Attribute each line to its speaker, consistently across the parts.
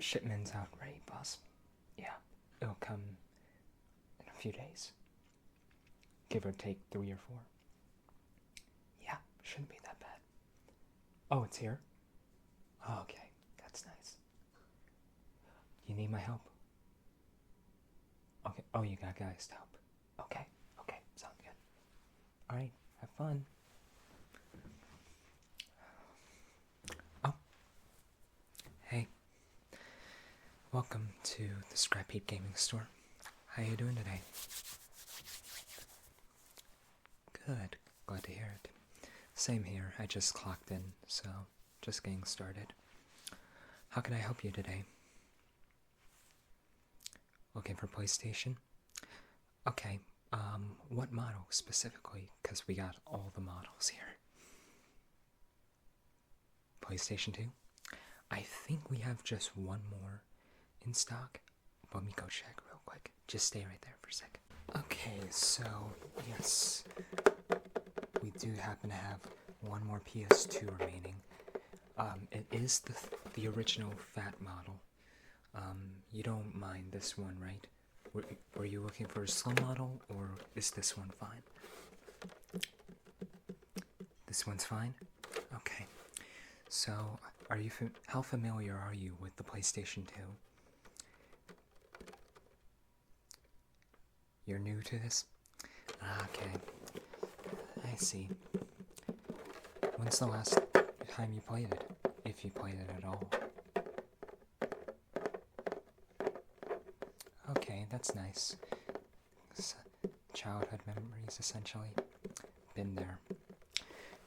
Speaker 1: shipment's out ready, boss. Yeah, it'll come in a few days. Give or take 3 or 4. Yeah, shouldn't be that bad. Oh, it's here? Oh, okay, that's nice. You need my help? Okay, oh, you got guys to help. Okay, sounds good. Alright, have fun. Oh. Hey. Welcome to the Scrap Heap Gaming Store. How you doing today? Good. Glad to hear it. Same here. I just clocked in, so just getting started. How can I help you today? Looking for PlayStation? Okay. What model specifically? Because we got all the models here. PlayStation 2? I think we have just one more in stock. Let me go check real quick. Just stay right there for a second. Okay, so yes, we do happen to have one more PS2 remaining. It is the original fat model. You don't mind this one, right? Were you looking for a slim model, or is this one fine? This one's fine? Okay. So, how familiar are you with the PlayStation 2? You're new to this? Okay. I see. When's the last time you played it? If you played it at all? Okay, that's nice. Childhood memories, essentially. Been there.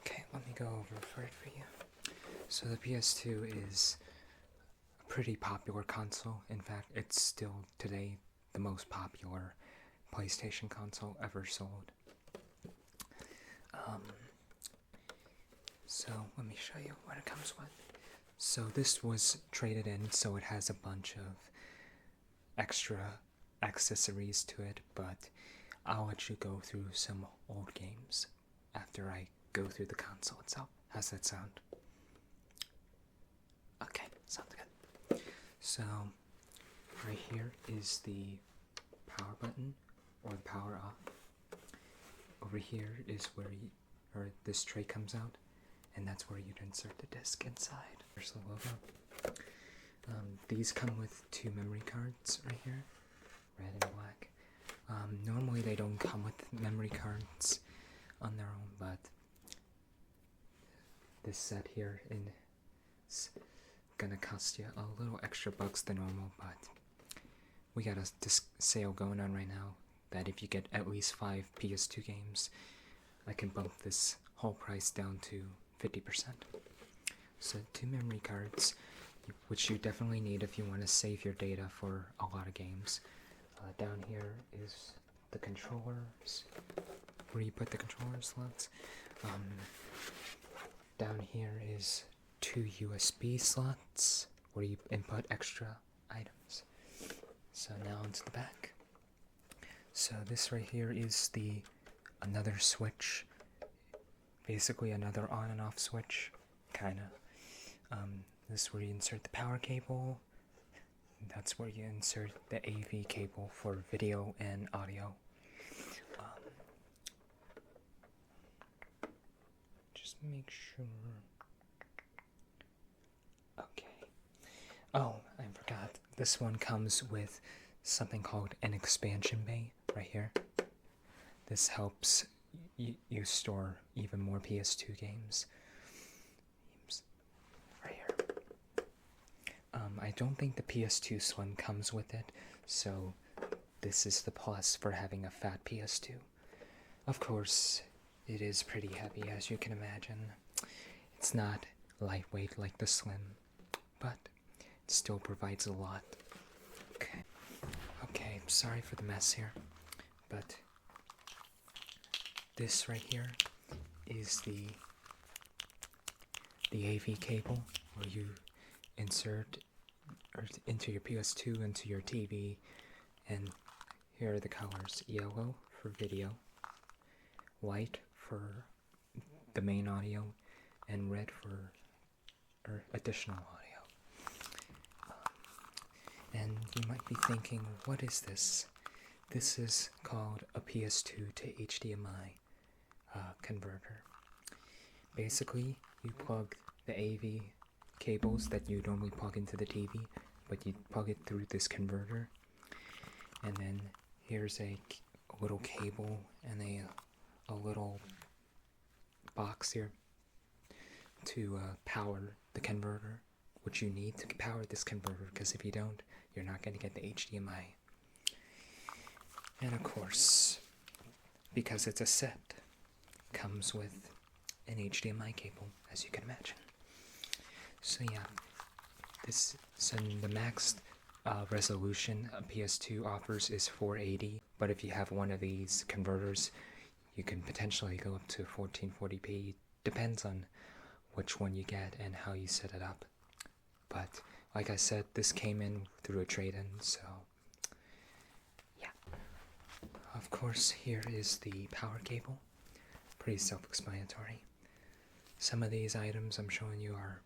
Speaker 1: Okay, let me go over for it for you. So the PS2 is a pretty popular console. In fact, it's still today the most popular PlayStation console ever sold. So let me show you what it comes with. So this was traded in, so it has a bunch of extra accessories to it, but I'll let you go through some old games after I go through the console itself. How's that sound? Okay, sounds good. So right here is the power button, or the power off. Over here is where this tray comes out, and that's where you'd insert the disc inside. There's the logo. These come with 2 memory cards right here, red and black. Normally they don't come with memory cards on their own, but this set here is gonna cost you a little extra bucks than normal, but we got a disc sale going on right now that if you get at least 5 PS2 games, I can bump this whole price down to 50%. So 2 memory cards, which you definitely need if you want to save your data for a lot of games. Down here is the controllers, where you put the controller slots. Down here is 2 USB slots, where you input extra items. So now onto the back. So this right here is another switch, basically another on and off switch, kinda. This is where you insert the power cable. That's where you insert the AV cable for video and audio. Just make sure. Okay. Oh, I forgot. This one comes with something called an expansion bay right here. This helps you store even more PS2 games. Right here. I don't think the PS2 Slim comes with it, so this is the plus for having a fat PS2. Of course, it is pretty heavy, as you can imagine. It's not lightweight like the Slim, but it still provides a lot. Okay, sorry for the mess here, but this right here is the AV cable, where you insert into your PS2, into your TV, and here are the colors: yellow for video, white for the main audio, and red for additional audio. And you might be thinking, what is this? This is called a PS2 to HDMI converter. Basically, you plug the AV cables that you normally plug into the TV, but you plug it through this converter. And then here's a little cable and a little box here to power the converter, which you need to power this converter, because if you don't, you're not going to get the HDMI. And of course, because it's a set, comes with an HDMI cable, as you can imagine. So yeah, the max resolution a PS2 offers is 480, but if you have one of these converters, you can potentially go up to 1440p. Depends on which one you get and how you set it up. But like I said, this came in through a trade-in, so yeah. Of course, here is the power cable. Pretty self-explanatory. Some of these items I'm showing you are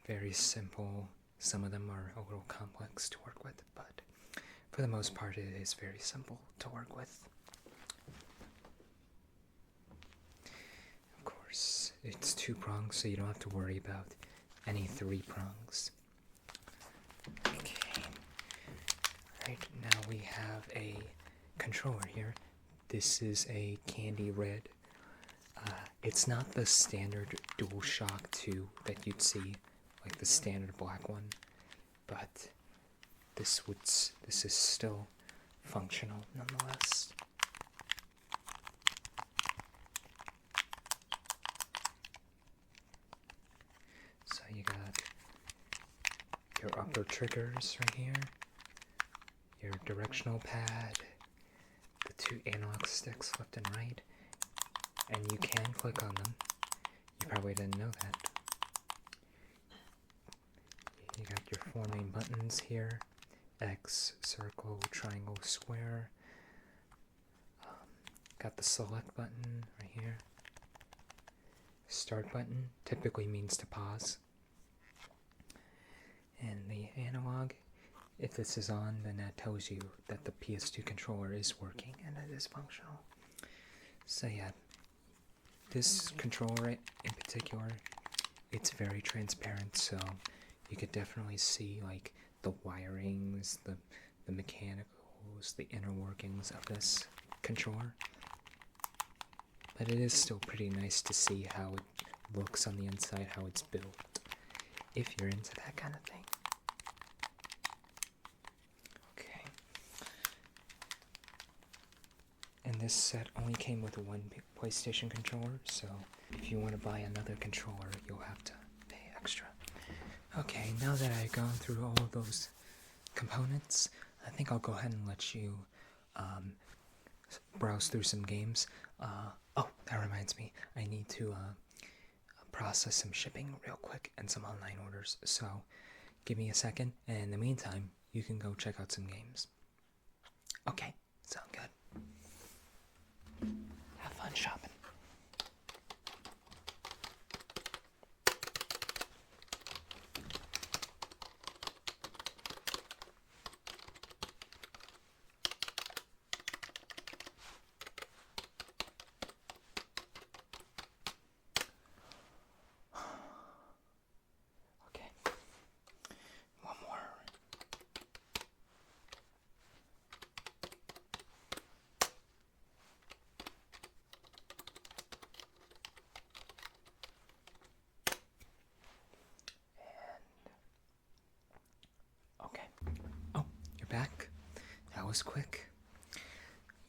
Speaker 1: very simple. Some of them are a little complex to work with, but for the most part it is very simple to work with. Of course, it's 2 prongs, so you don't have to worry about any 3 prongs. Okay. Right, now we have a controller here. This is a candy red. It's not the standard DualShock 2 that you'd see, like the standard black one, but this is still functional nonetheless. So you got your upper triggers right here, your directional pad, the 2 analog sticks left and right, and you can click on them. You probably didn't know that. You got your 4 main buttons here: X, circle, triangle, square. Got the select button right here. Start button typically means to pause. And the analog, if this is on, then that tells you that the PS2 controller is working and it is functional. So yeah, this controller in particular, it's very transparent, so you could definitely see like the wirings, the mechanicals, the inner workings of this controller. But it is still pretty nice to see how it looks on the inside, how it's built, if you're into that kind of thing. Okay. And this set only came with 1 PlayStation controller, so if you want to buy another controller, you'll have to pay extra. Okay, now that I've gone through all of those components, I think I'll go ahead and let you browse through some games. Oh, that reminds me, I need to process some shipping real quick and some online orders, so give me a second, and in the meantime, you can go check out some games. Okay, sound good. Have fun shopping. Back. That was quick.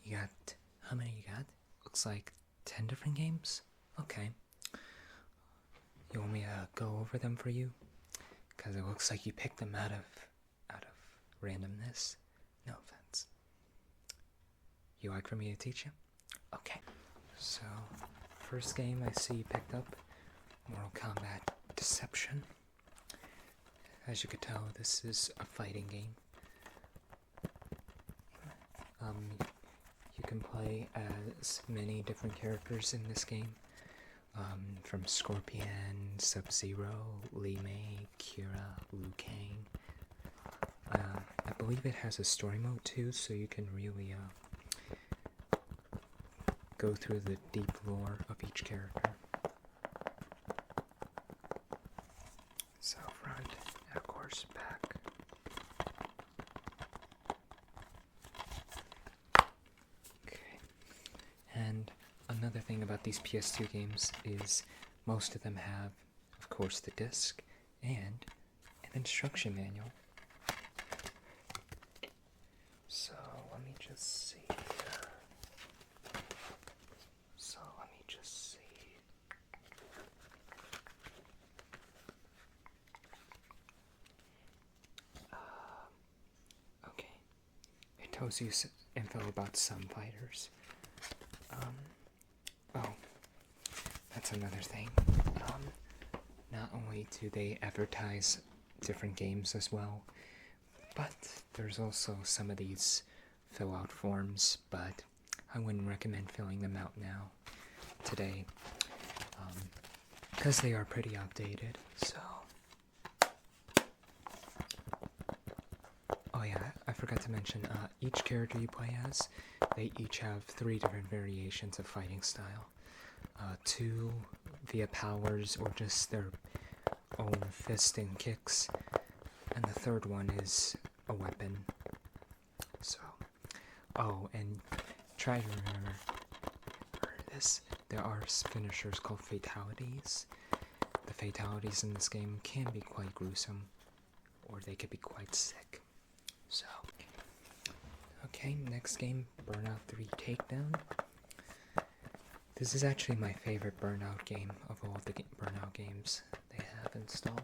Speaker 1: You got, how many you got? Looks like 10 different games? Okay. You want me to go over them for you? Because it looks like you picked them out of randomness. No offense. You like for me to teach you? Okay. So, first game I see you picked up, Mortal Kombat Deception. As you could tell, this is a fighting game. You can play as many different characters in this game, from Scorpion, Sub-Zero, Li Mei, Kira, Liu Kang. I believe it has a story mode too, so you can really go through the deep lore of each character. So front, and of course back. Okay. And another thing about these PS2 games is most of them have, of course, the disc and an instruction manual. So let me just see here. Okay. It tells you info about some fighters. Oh, that's another thing. Not only do they advertise different games as well, but there's also some of these fill-out forms, but I wouldn't recommend filling them out now, today, because they are pretty outdated, so... Oh yeah, I forgot to mention, each character you play as, they each have 3 different variations of fighting style. 2 via powers or just their own fist and kicks, and the 3rd one is a weapon. So, oh, and try to remember this, there are finishers called fatalities. The fatalities in this game can be quite gruesome, or they could be quite sick. So, okay, next game, Burnout 3 Takedown. This is actually my favorite Burnout game of all the Burnout games they have installed.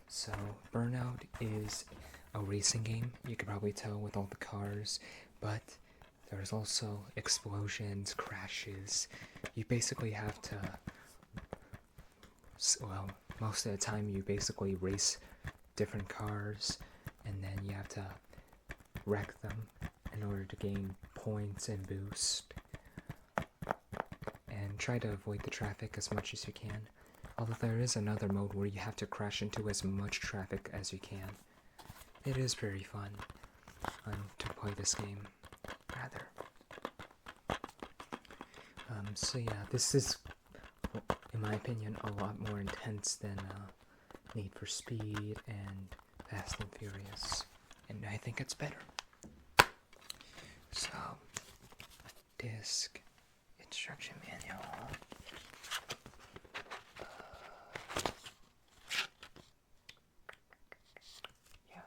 Speaker 1: So, Burnout is a racing game, you can probably tell with all the cars, but there's also explosions, crashes. You basically have to, well, most of the time you basically race different cars, and then you have to wreck them in order to gain points and boost, and try to avoid the traffic as much as you can. Although there is another mode where you have to crash into as much traffic as you can. It is very fun to play this game, rather. So yeah, this is, in my opinion, a lot more intense than Need for Speed and Fast and Furious, and I think it's better. So, disc, instruction manual. Yeah.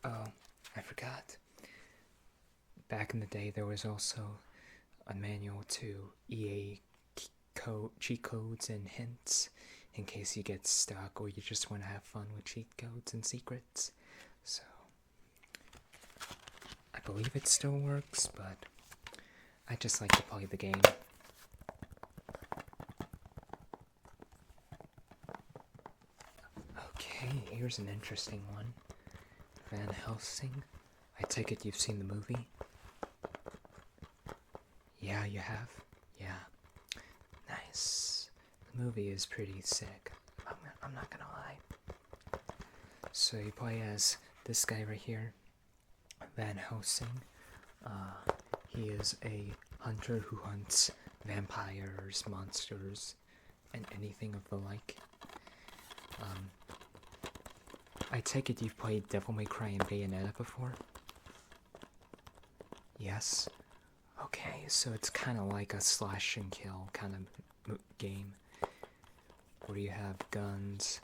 Speaker 1: Oh, I forgot. Back in the day, there was also a manual to EA cheat codes and hints in case you get stuck or you just want to have fun with cheat codes and secrets. So, I believe it still works, but I just like to play the game. Okay, here's an interesting one. Van Helsing. I take it you've seen the movie? Yeah, you have? Yeah. Nice. The movie is pretty sick. I'm not gonna lie. So you play as this guy right here, Van Helsing. He is a hunter who hunts vampires, monsters, and anything of the like. I take it you've played Devil May Cry and Bayonetta before? Yes? Okay, so it's kind of like a slash and kill kind of game, where you have guns,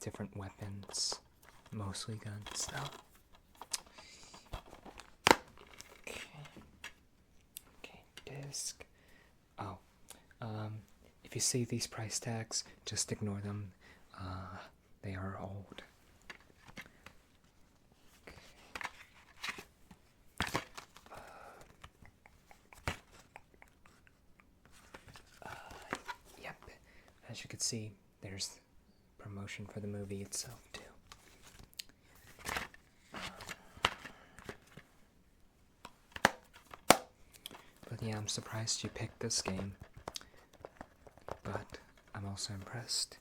Speaker 1: different weapons, mostly guns though. Okay, disc. Oh, if you see these price tags, just ignore them. They are old. Yep, as you can see, there's promotion for the movie itself too. But yeah, I'm surprised you picked this game, but I'm also impressed.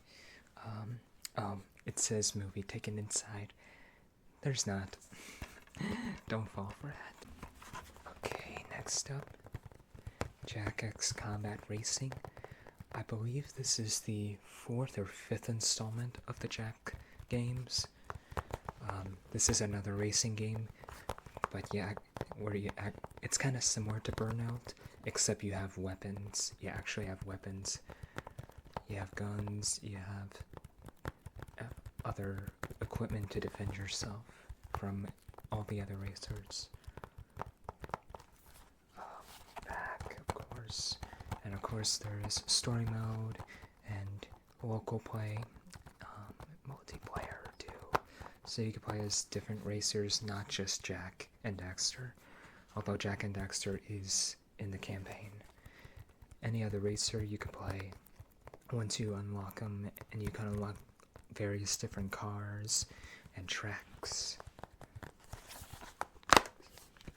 Speaker 1: It says movie taken inside. There's not. Don't fall for that. Okay, next up, Jack X Combat Racing. I believe this is the 4th or 5th installment of the Jack games. This is another racing game, but yeah, it's kind of similar to Burnout, except you have weapons. You actually have weapons. You have guns. You have other equipment to defend yourself from all the other racers. Back, of course. And of course there is story mode and local play, multiplayer too. So you can play as different racers, not just Jack and Dexter. Although Jack and Dexter is in the campaign. Any other racer you can play once you unlock them, and you can unlock various different cars and tracks.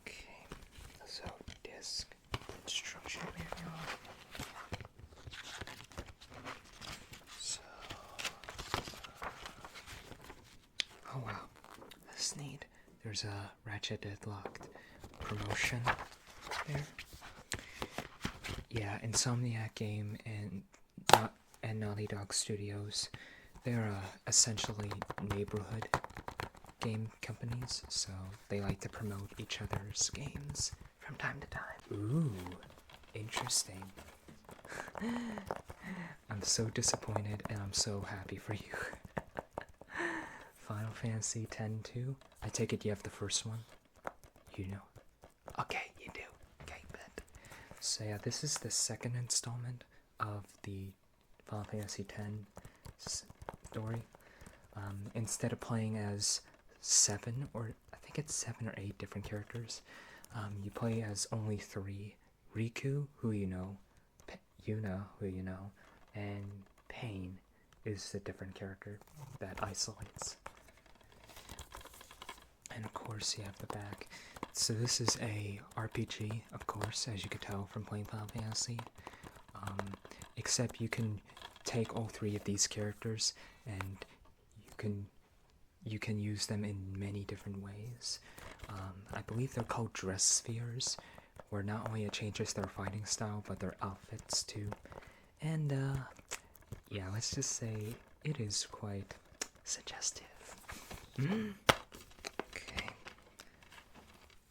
Speaker 1: Okay, so disc instruction manual. So, oh wow, that's neat. There's a Ratchet Deadlocked promotion there. Yeah, Insomniac Game and Naughty Dog Studios, they're essentially neighborhood game companies, so they like to promote each other's games from time to time. Ooh, interesting. I'm so disappointed and I'm so happy for you. Final Fantasy X-2. I take it you have the first one? You know. Okay, you do. Okay, bet. So yeah, this is the 2nd installment of the Final Fantasy X story. Instead of playing as 7, or I think it's 7 or 8 different characters, you play as only 3. Riku, who you know, Yuna, who you know, and Pain is the different character that isolates. And of course you have the back. So this is a RPG, of course, as you could tell from playing Final Fantasy. Except you can take all 3 of these characters and you can use them in many different ways. I believe they're called dress spheres, where not only it changes their fighting style, but their outfits too. And yeah, let's just say it is quite suggestive. Okay.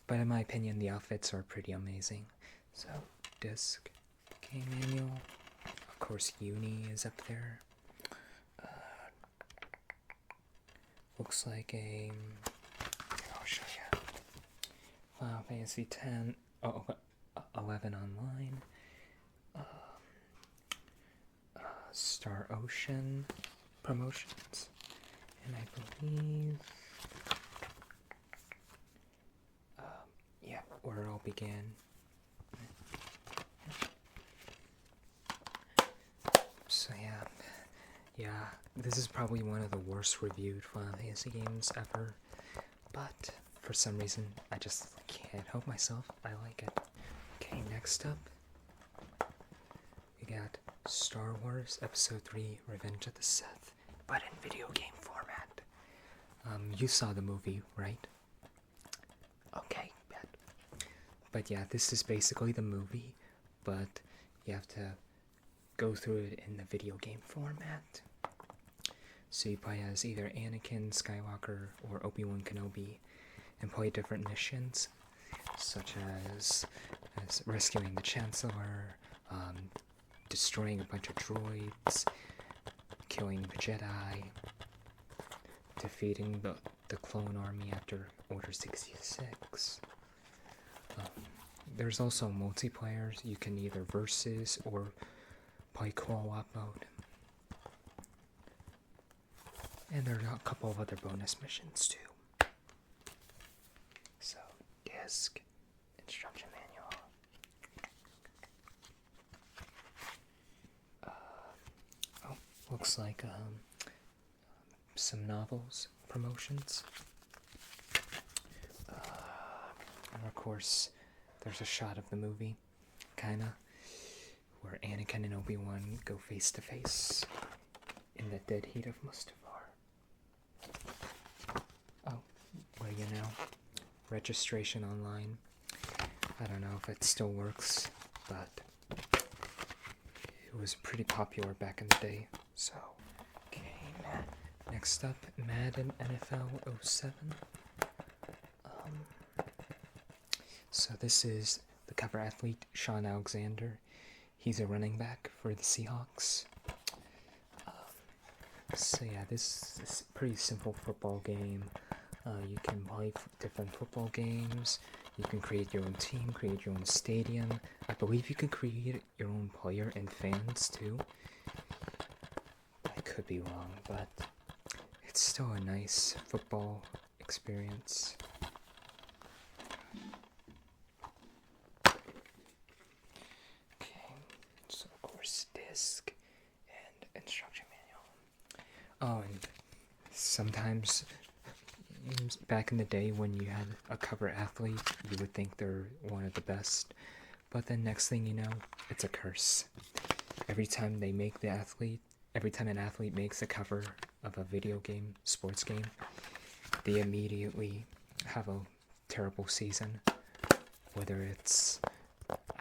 Speaker 1: But in my opinion, the outfits are pretty amazing. So, disc, game manual. Of course, Uni is up there. Looks like a... I'll show you. Final Fantasy X, 11 online. Star Ocean promotions. And I believe... yeah, where it all began. So yeah, this is probably one of the worst reviewed Final Fantasy games ever, but for some reason I just can't help myself. I like it. Okay, next up we got Star Wars Episode 3 Revenge of the Sith, but in video game format. You saw the movie, right? Okay, bet. But yeah, this is basically the movie, but you have to go through it in the video game format. So you play as either Anakin Skywalker or Obi-Wan Kenobi and play different missions, such as rescuing the Chancellor, destroying a bunch of droids, killing the Jedi, defeating the clone army after Order 66. There's also multiplayer. You can either versus or play co-op mode. And there are a couple of other bonus missions too. So, disc, instruction manual. Looks like some novels promotions. And of course, there's a shot of the movie, kinda, where Anakin and Obi-Wan go face to face in the dead heat of Mustafar. registration online. I don't know if it still works, but it was pretty popular back in the day. So, okay, next up, Madden NFL 07. So this is the cover athlete, Sean Alexander. He's a running back for the Seahawks. So yeah, this is a pretty simple football game. You can play different football games. You can create your own team, create your own stadium. I believe you can create your own player and fans too. I could be wrong, but it's still a nice football experience. Okay, so of course disc and instruction manual. Oh, and sometimes back in the day when you had a cover athlete, you would think they're one of the best, but then next thing you know, it's a curse. Every time an athlete makes a cover of a video game, sports game, they immediately have a terrible season. Whether it's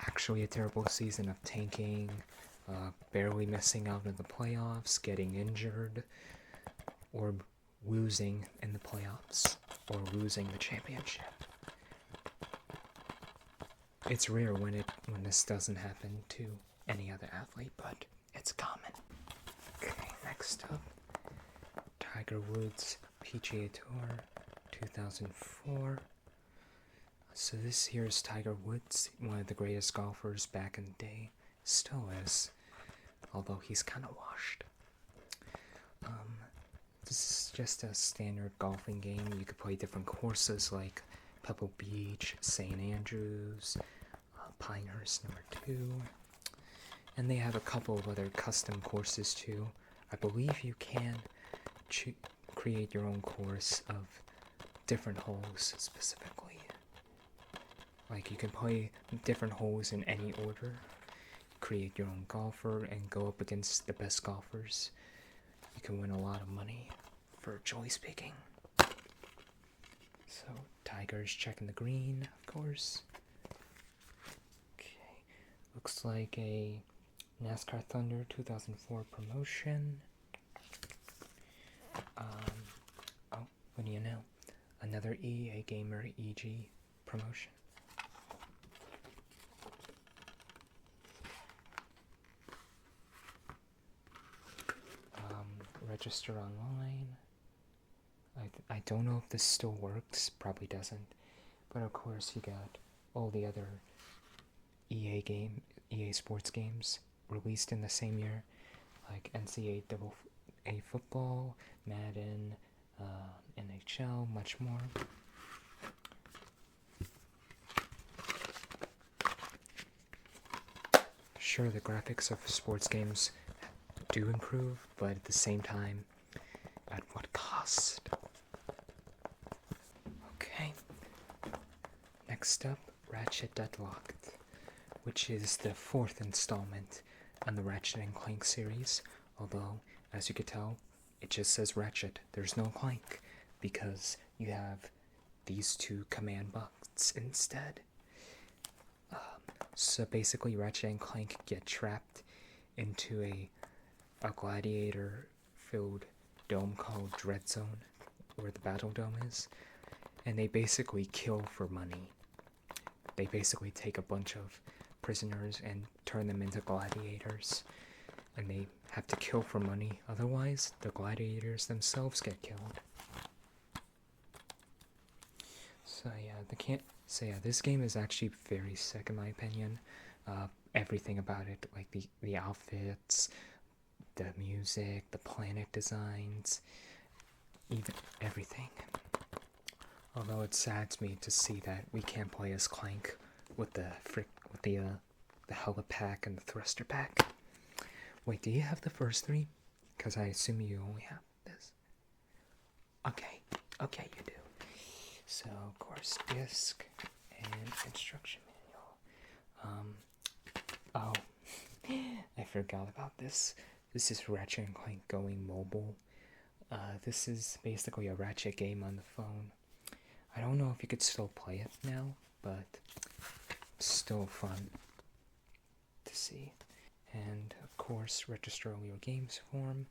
Speaker 1: actually a terrible season of tanking, barely missing out in the playoffs, getting injured, or losing in the playoffs, or losing the championship. It's rare when this doesn't happen to any other athlete, but it's common. Okay, next up, Tiger Woods PGA Tour 2004. So this here is Tiger Woods, one of the greatest golfers back in the day. Still is, although he's kind of washed. This is just a standard golfing game. You could play different courses like Pebble Beach, St. Andrews, Pinehurst number 2. And they have a couple of other custom courses too. I believe you can create your own course of different holes specifically. Like you can play different holes in any order, create your own golfer, and go up against the best golfers. You can win a lot of money for choice picking. So Tiger's checking the green, of course. Okay, looks like a NASCAR Thunder 2004 promotion. Oh, what do you know? Another EA Gamer EG promotion. Register online. I don't know if this still works, probably doesn't, but of course you got all the other EA Sports games released in the same year, like NCAA football, Madden, NHL, much more. Sure, the graphics of sports games do improve, but at the same time, at what cost? Okay. Next up, Ratchet Deadlocked, which is the 4th installment on the Ratchet and Clank series, although, as you could tell, it just says Ratchet, there's no Clank, because you have these 2 command buttons instead. So basically, Ratchet and Clank get trapped into a gladiator-filled dome called Dread Zone, where the Battle Dome is, and they basically kill for money. They basically take a bunch of prisoners and turn them into gladiators, and they have to kill for money, otherwise the gladiators themselves get killed. So yeah, this game is actually very sick in my opinion. Everything about it, like the outfits, the music, the planet designs, even everything. Although it saddens me to see that we can't play as Clank with the helipack and the thruster pack. Wait, do you have the first 3? Because I assume you only have this. Okay, you do. So, of course, disc and instruction manual. Oh, I forgot about this. This is Ratchet and Clank going mobile. This is basically a Ratchet game on the phone. I don't know if you could still play it now, but still fun to see. And of course, register all your games form.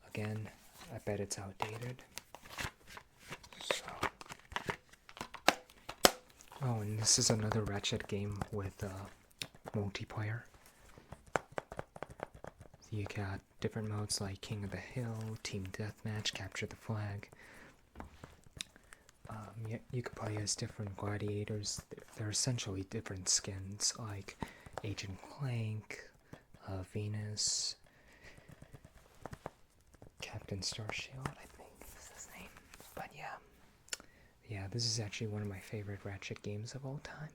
Speaker 1: Again, I bet it's outdated. So. Oh, and this is another Ratchet game with multiplayer. You got different modes like King of the Hill, Team Deathmatch, Capture the Flag. You could play as different gladiators. They're essentially different skins, like Agent Clank, Venus, Captain Starshield, I think is his name. But yeah, this is actually one of my favorite Ratchet games of all time.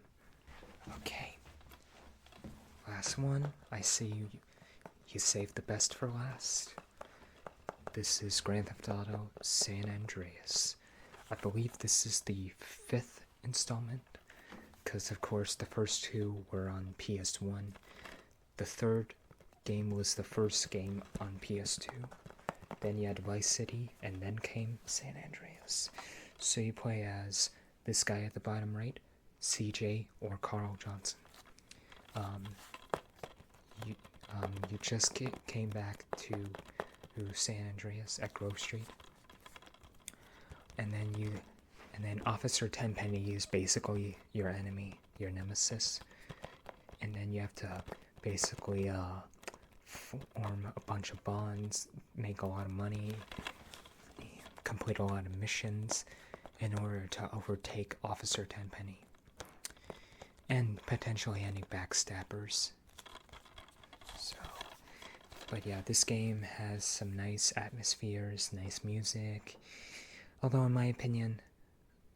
Speaker 1: Okay, last one. I see you saved the best for last. This is Grand Theft Auto San Andreas. I believe this is the 5th installment, because of course the first 2 were on PS1. The 3rd game was the first game on PS2. Then you had Vice City, and then came San Andreas. So you play as this guy at the bottom right, CJ or Carl Johnson. You just came back to San Andreas at Grove Street. And then Officer Tenpenny is basically your enemy, your nemesis. And then you have to basically form a bunch of bonds, make a lot of money, complete a lot of missions in order to overtake Officer Tenpenny. And potentially any backstabbers. But yeah, this game has some nice atmospheres, nice music. Although in my opinion,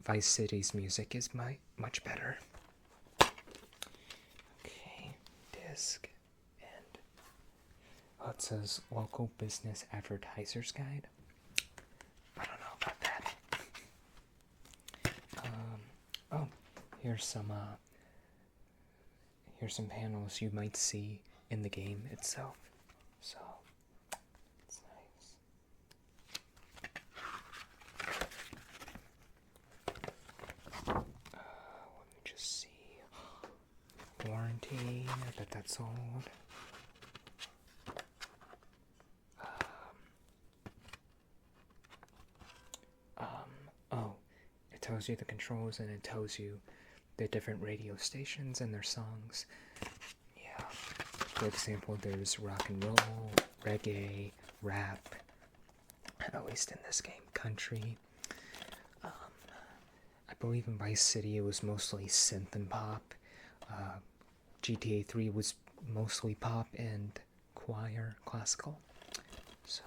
Speaker 1: Vice City's music is much better. Okay, disc. And it says Local Business Advertiser's Guide. I don't know about that. Oh, here's some panels you might see in the game itself. So, it's nice. Let me just see. Warranty, I bet that's old. Oh, it tells you the controls and it tells you the different radio stations and their songs. Yeah. For example, there's rock and roll, reggae, rap, at least in this game, country. I believe in Vice City it was mostly synth and pop. GTA 3 was mostly pop and choir, classical. So...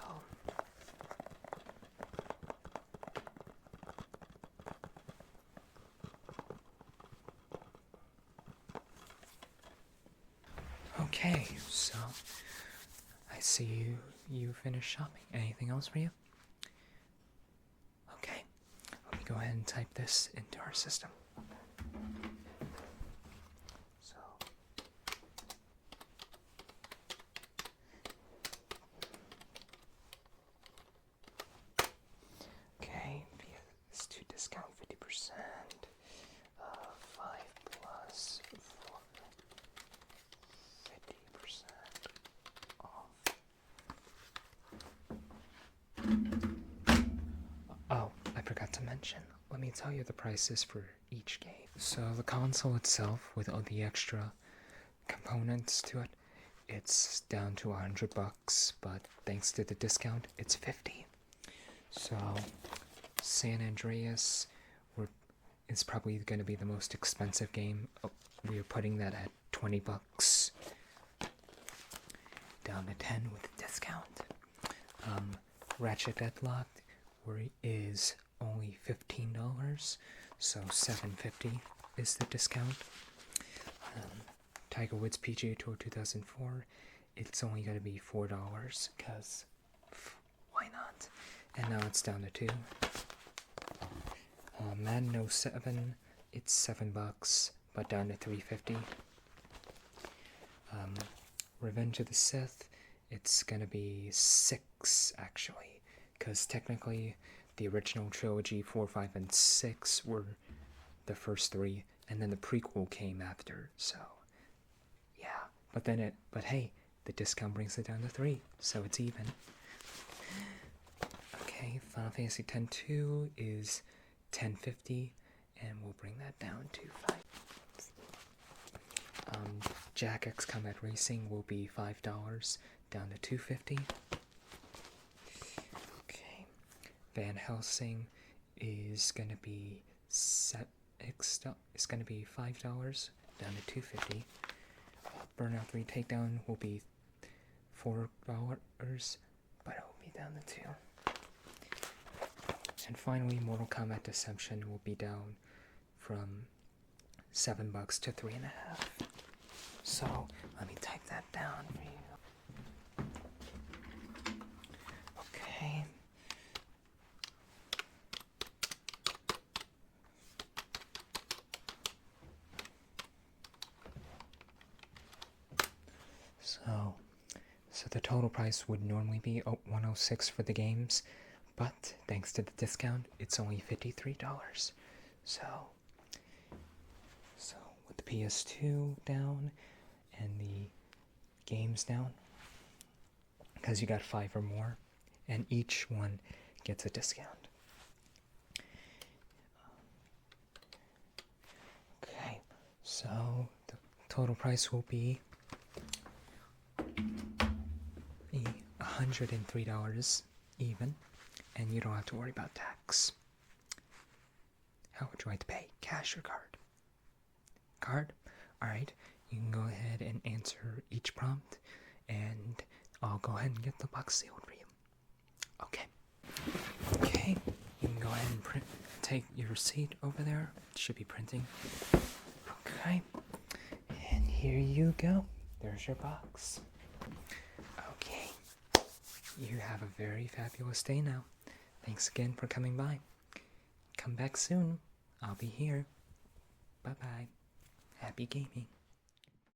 Speaker 1: Okay, so I see you finished shopping. Anything else for you? Okay, let me go ahead and type this into our system. So, okay, PS2 discount 50%, 5 plus 4. 50% off. Oh, I forgot to mention. Let me tell you the prices for each game. So the console itself, with all the extra components to it, it's down to $100, but thanks to the discount, it's $50. So San Andreas is probably going to be the most expensive game. We are putting that at $20. Down to 10 with a discount. Ratchet Deadlocked is only $15, so $7.50 is the discount. Tiger Woods PGA Tour 2004, it's only going to be $4, because why not? And now it's down to 2. Madden 07, it's $7, but down to $3.50. Revenge of the Sith, it's gonna be $6 actually, because technically the original trilogy 4, 5, and 6 were the first 3, and then the prequel came after. So yeah, but hey, the discount brings it down to 3, so it's even. Okay, Final Fantasy X-2 is $10.50, and we'll bring that down to 5. Jack X Combat Racing will be $5, down to $2.50. Okay, Van Helsing is gonna be it's gonna be $5, down to $2.50. Burnout 3 Takedown will be $4, but it'll be down to 2. And finally, Mortal Kombat Deception will be down from $7 to $3.50. So let me type that down for you. Okay. So the total price would normally be $106 for the games, but thanks to the discount, it's only $53. So with the PS2 down and the games down, because you got 5 or more, and each one gets a discount. Okay, so the total price will be $103 even, and you don't have to worry about tax. How would you like to pay? Cash or card? Card? Alright, you can go ahead and answer each prompt, and I'll go ahead and get the box sealed for you. Okay, you can go ahead and take your receipt over there. It should be printing. Okay, and here you go. There's your box. Okay, you have a very fabulous day now. Thanks again for coming by. Come back soon. I'll be here. Bye-bye. Happy gaming.